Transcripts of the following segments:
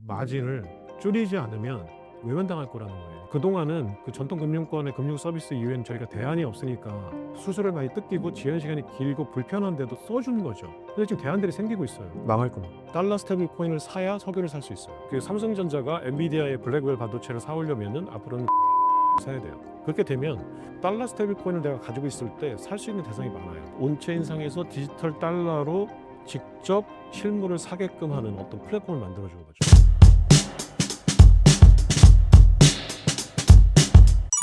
마진을 줄이지 않으면 외면당할 거라는 거예요. 그동안은 그 전통 금융권의 금융 서비스 이후에는 저희가 대안이 없으니까 수수료 많이 뜯기고 지연 시간이 길고 불편한데도 써주는 거죠. 근데 지금 대안들이 생기고 있어요. 망할 거면 달러 스테이블 코인을 사야 석유를 살 수 있어요. 그 삼성전자가 엔비디아의 블랙웰 반도체를 사오려면은 앞으로는 사야 돼요. 그렇게 되면 달러 스테이블 코인을 내가 가지고 있을 때 살 수 있는 대상이 많아요. 온체인상에서 디지털 달러로 직접 실물을 사게끔 하는 어떤 플랫폼을 만들어주는 거죠.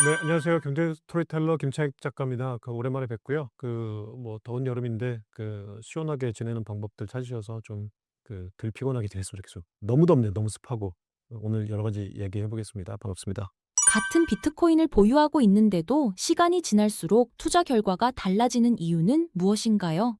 네, 안녕하세요. 경제 스토리텔러 김창익 작가입니다. 오랜만에 뵙고요. 더운 여름인데 시원하게 지내는 방법들 찾으셔서 좀 덜 피곤하게 지냈으면 좋겠어요. 너무 덥네요. 너무 습하고. 오늘 여러 가지 얘기해 보겠습니다. 반갑습니다. 같은 비트코인을 보유하고 있는데도 시간이 지날수록 투자 결과가 달라지는 이유는 무엇인가요?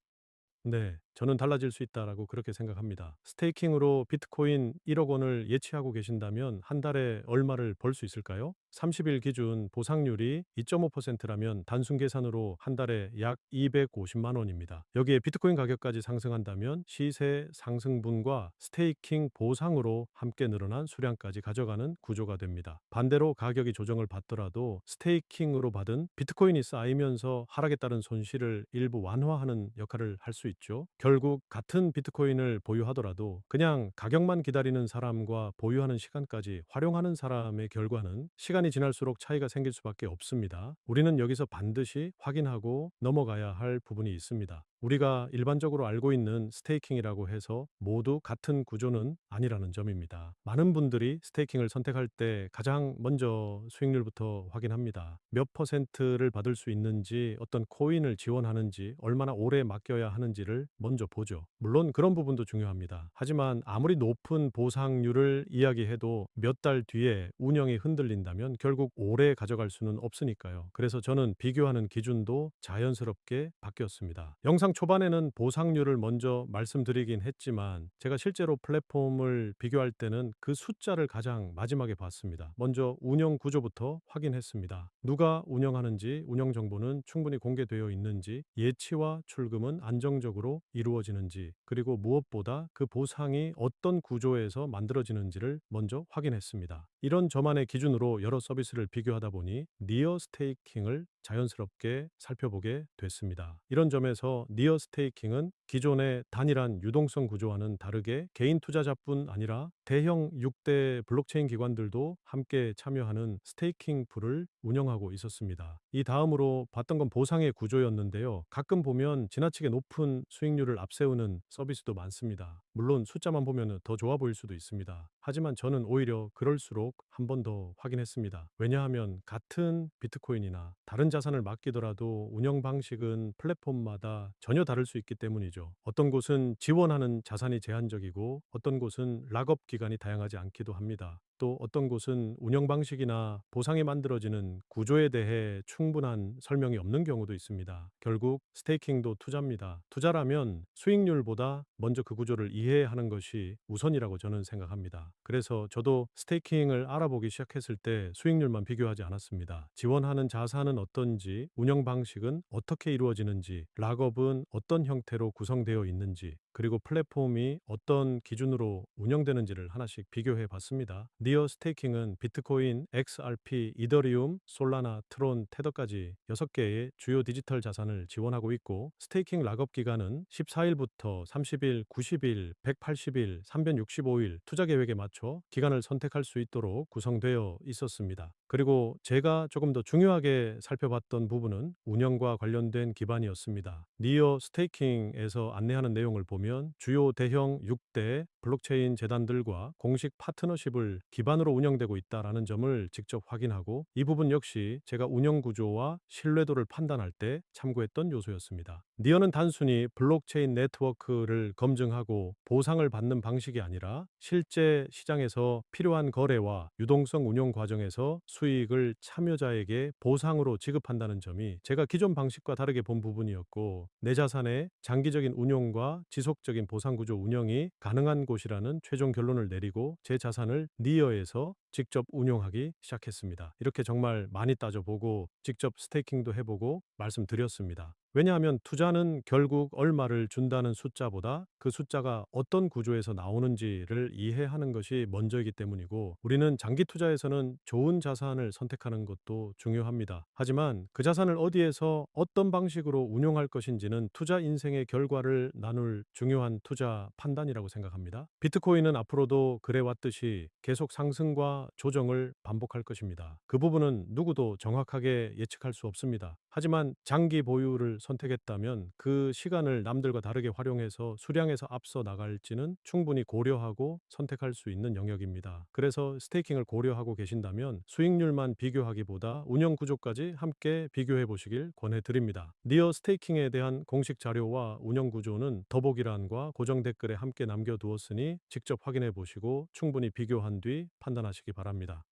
네, 저는 달라질 수 있다라고 그렇게 생각합니다. 스테이킹으로 비트코인 1억 원을 예치하고 계신다면 한 달에 얼마를 벌 수 있을까요? 30일 기준 보상률이 2.5%라면 단순 계산으로 한 달에 약 250만 원입니다. 여기에 비트코인 가격까지 상승한다면 시세 상승분과 스테이킹 보상으로 함께 늘어난 수량까지 가져가는 구조가 됩니다. 반대로 가격이 조정을 받더라도 스테이킹으로 받은 비트코인이 쌓이면서 하락에 따른 손실을 일부 완화하는 역할을 할 수 있죠. 결국 같은 비트코인을 보유하더라도 그냥 가격만 기다리는 사람과 보유하는 시간까지 활용하는 사람의 결과는 시간이 지날수록 차이가 생길 수밖에 없습니다. 우리는 여기서 반드시 확인하고 넘어가야 할 부분이 있습니다. 우리가 일반적으로 알고 있는 스테이킹이라고 해서 모두 같은 구조는 아니라는 점입니다. 많은 분들이 스테이킹을 선택할 때 가장 먼저 수익률부터 확인합니다. 몇 퍼센트를 받을 수 있는지, 어떤 코인을 지원하는지, 얼마나 오래 맡겨야 하는지를 먼저 보죠. 물론 그런 부분도 중요합니다. 하지만 아무리 높은 보상률을 이야기해도 몇 달 뒤에 운영이 흔들린다면 결국 오래 가져갈 수는 없으니까요. 그래서 저는 비교하는 기준도 자연스럽게 바뀌었습니다. 영상 초반에는 보상률을 먼저 말씀드리긴 했지만 제가 실제로 플랫폼을 비교할 때는 그 숫자를 가장 마지막에 봤습니다. 먼저 운영 구조부터 확인했습니다. 누가 운영하는지, 운영 정보는 충분히 공개되어 있는지, 예치와 출금은 안정적으로 이루어지는지, 그리고 무엇보다 그 보상이 어떤 구조에서 만들어지는지를 먼저 확인했습니다. 이런 저만의 기준으로 여러 서비스를 비교하다 보니 니어 스테이킹을 자연스럽게 살펴보게 됐습니다. 이런 점에서 니어 스테이킹은 기존의 단일한 유동성 구조와는 다르게 개인 투자자뿐 아니라 대형 6대 블록체인 기관들도 함께 참여하는 스테이킹 풀을 운영하고 있었습니다. 이 다음으로 봤던 건 보상의 구조였는데요. 가끔 보면 지나치게 높은 수익률을 앞세우는 서비스도 많습니다. 물론 숫자만 보면 더 좋아 보일 수도 있습니다. 하지만 저는 오히려 그럴수록 한 번 더 확인했습니다. 왜냐하면 같은 비트코인이나 다른 자산을 맡기더라도 운영 방식은 플랫폼마다 전혀 다를 수 있기 때문이죠. 어떤 곳은 지원하는 자산이 제한적이고 어떤 곳은 락업 기간이 다양하지 않기도 합니다. 또 어떤 곳은 운영 방식이나 보상이 만들어지는 구조에 대해 충분한 설명이 없는 경우도 있습니다. 결국 스테이킹도 투자입니다. 투자라면 수익률보다 먼저 그 구조를 이해하는 것이 우선이라고 저는 생각합니다. 그래서 저도 스테이킹을 알아보기 시작했을 때 수익률만 비교하지 않았습니다. 지원하는 자산은 어떤지, 운영 방식은 어떻게 이루어지는지, 락업은 어떤 형태로 구성되어 있는지, 그리고 플랫폼이 어떤 기준으로 운영되는지를 하나씩 비교해 봤습니다. 니어 스테이킹은 비트코인, XRP, 이더리움, 솔라나, 트론, 테더까지 6개의 주요 디지털 자산을 지원하고 있고 스테이킹 락업 기간은 14일부터 30일, 90일, 180일, 365일 투자 계획에 맞춰 기간을 선택할 수 있도록 구성되어 있었습니다. 그리고 제가 조금 더 중요하게 살펴봤던 부분은 운영과 관련된 기반이었습니다. 니어 스테이킹에서 안내하는 내용을 보면 주요 대형 6대 블록체인 재단들과 공식 파트너십을 기반으로 운영되고 있다는 점을 직접 확인하고 이 부분 역시 제가 운영 구조와 신뢰도를 판단할 때 참고했던 요소였습니다. 니어는 단순히 블록체인 네트워크를 검증하고 보상을 받는 방식이 아니라 실제 시장에서 필요한 거래와 유동성 운용 과정에서 수익을 참여자에게 보상으로 지급한다는 점이 제가 기존 방식과 다르게 본 부분이었고 내 자산의 장기적인 운용과 지속적인 보상 구조 운영이 가능한 곳이라는 최종 결론을 내리고 제 자산을 니어에서 직접 운용하기 시작했습니다. 이렇게 정말 많이 따져보고 직접 스테이킹도 해보고 말씀드렸습니다. 왜냐하면 투자는 결국 얼마를 준다는 숫자보다 그 숫자가 어떤 구조에서 나오는지를 이해하는 것이 먼저이기 때문이고, 우리는 장기 투자에서는 좋은 자산을 선택하는 것도 중요합니다. 하지만 그 자산을 어디에서 어떤 방식으로 운용할 것인지는 투자 인생의 결과를 나눌 중요한 투자 판단이라고 생각합니다. 비트코인은 앞으로도 그래왔듯이 계속 상승과 조정을 반복할 것입니다. 그 부분은 누구도 정확하게 예측할 수 없습니다. 하지만 장기 보유를 선택했다면 그 시간을 남들과 다르게 활용해서 수량에서 앞서 나갈지는 충분히 고려하고 선택할 수 있는 영역입니다. 그래서 스테이킹을 고려하고 계신다면 수익률만 비교하기보다 운영 구조까지 함께 비교해 보시길 권해드립니다. 니어 스테이킹에 대한 공식 자료와 운영 구조는 더보기란과 고정 댓글에 함께 남겨두었으니 직접 확인해 보시고 충분히 비교한 뒤 판단하시기 바랍니다.